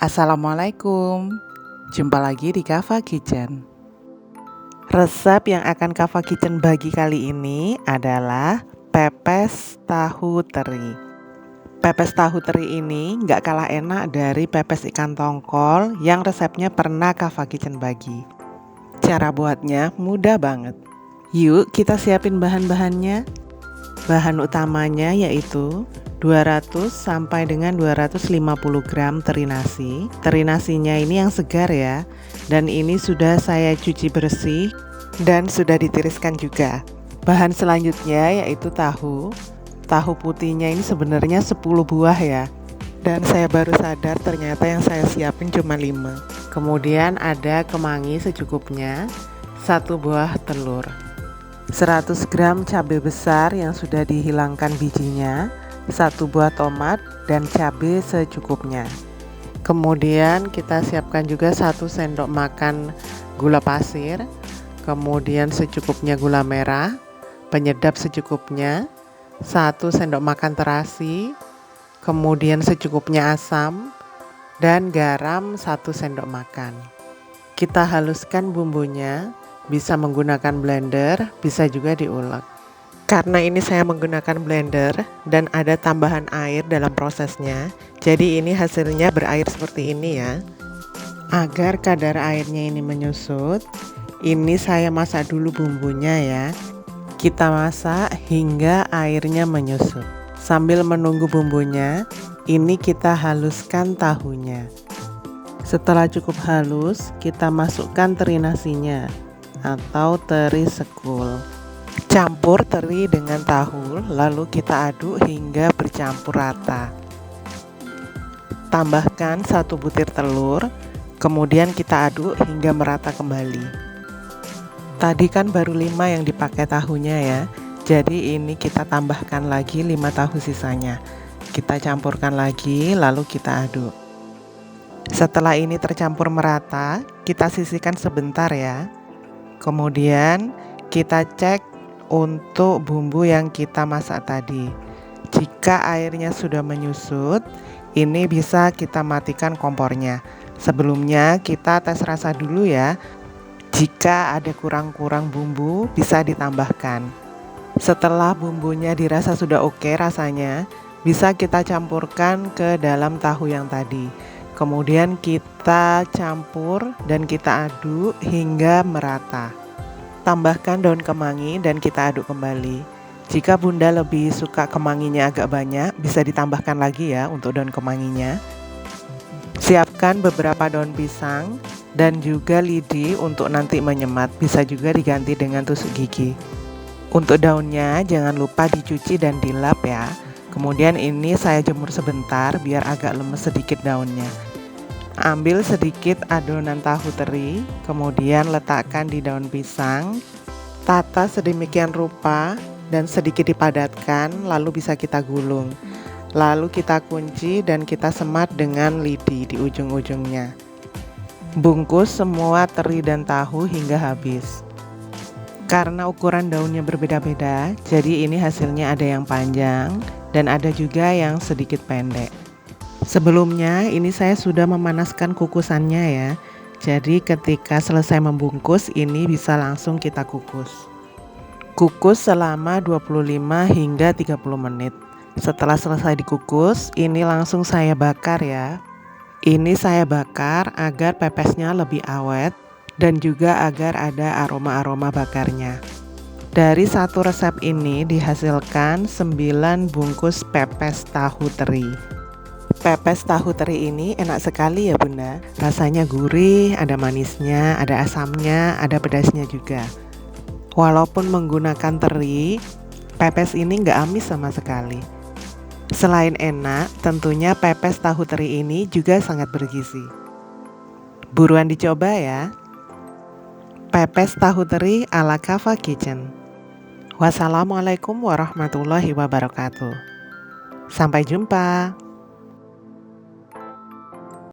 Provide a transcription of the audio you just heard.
Assalamualaikum, jumpa lagi di Kava Kitchen. Resep yang akan Kava Kitchen bagi kali ini adalah pepes tahu teri. Pepes tahu teri ini nggak kalah enak dari pepes ikan tongkol yang resepnya pernah Kava Kitchen bagi. Cara buatnya mudah banget. Yuk kita siapin bahan-bahannya. Bahan utamanya yaitu 200 sampai dengan 250 gram teri nasi. Teri nasinya ini yang segar ya. Dan ini sudah saya cuci bersih dan sudah ditiriskan juga. Bahan selanjutnya yaitu tahu. Tahu putihnya ini sebenarnya 10 buah ya. Dan saya baru sadar ternyata yang saya siapin cuma 5. Kemudian ada kemangi secukupnya, 1 buah telur. 100 gram cabai besar yang sudah dihilangkan bijinya, 1 buah tomat dan cabai secukupnya. Kemudian kita siapkan juga 1 sendok makan gula pasir, kemudian secukupnya gula merah, penyedap secukupnya, 1 sendok makan terasi, kemudian secukupnya asam, dan garam 1 sendok makan. Kita haluskan bumbunya. Bisa menggunakan blender, bisa juga diulek. Karena ini saya menggunakan blender dan ada tambahan air dalam prosesnya, jadi ini hasilnya berair seperti ini ya. Agar kadar airnya ini menyusut, ini saya masak dulu bumbunya ya. Kita masak hingga airnya menyusut. Sambil menunggu bumbunya, ini kita haluskan tahunya. Setelah cukup halus, kita masukkan teri nasinya atau teri sekul. Campur teri dengan tahu, lalu kita aduk hingga bercampur rata. Tambahkan 1 butir telur, kemudian kita aduk hingga merata kembali. Tadi kan baru 5 yang dipakai tahunya ya, jadi ini kita tambahkan lagi 5 tahu sisanya. Kita campurkan lagi, lalu kita aduk. Setelah ini tercampur merata, kita sisihkan sebentar ya. Kemudian kita cek untuk bumbu yang kita masak tadi. Jika airnya sudah menyusut, ini bisa kita matikan kompornya. Sebelumnya kita tes rasa dulu ya. Jika ada kurang-kurang bumbu, bisa ditambahkan. Setelah bumbunya dirasa sudah oke rasanya, bisa kita campurkan ke dalam tahu yang tadi. Kemudian kita campur dan kita aduk hingga merata. Tambahkan daun kemangi dan kita aduk kembali. Jika bunda lebih suka kemanginya agak banyak, bisa ditambahkan lagi ya untuk daun kemanginya. Siapkan beberapa daun pisang dan juga lidi untuk nanti menyemat. Bisa juga diganti dengan tusuk gigi. Untuk daunnya jangan lupa dicuci dan dilap ya. Kemudian ini saya jemur sebentar biar agak lemes sedikit daunnya. Ambil sedikit adonan tahu teri, kemudian letakkan di daun pisang. Tata sedemikian rupa dan sedikit dipadatkan, lalu bisa kita gulung. Lalu kita kunci dan kita semat dengan lidi di ujung-ujungnya. Bungkus semua teri dan tahu hingga habis. Karena ukuran daunnya berbeda-beda, jadi ini hasilnya ada yang panjang dan ada juga yang sedikit pendek. Sebelumnya ini saya sudah memanaskan kukusannya ya. Jadi ketika selesai membungkus ini bisa langsung kita kukus. Kukus selama 25 hingga 30 menit. Setelah selesai dikukus, ini langsung saya bakar ya. Ini saya bakar agar pepesnya lebih awet dan juga agar ada aroma-aroma bakarnya. Dari satu resep ini dihasilkan 9 bungkus pepes tahu teri. Pepes tahu teri ini enak sekali ya bunda. Rasanya gurih, ada manisnya, ada asamnya, ada pedasnya juga. Walaupun menggunakan teri, pepes ini nggak amis sama sekali. Selain enak, tentunya pepes tahu teri ini juga sangat bergizi. Buruan dicoba ya. Pepes tahu teri ala Kava Kitchen. Wassalamualaikum warahmatullahi wabarakatuh. Sampai jumpa.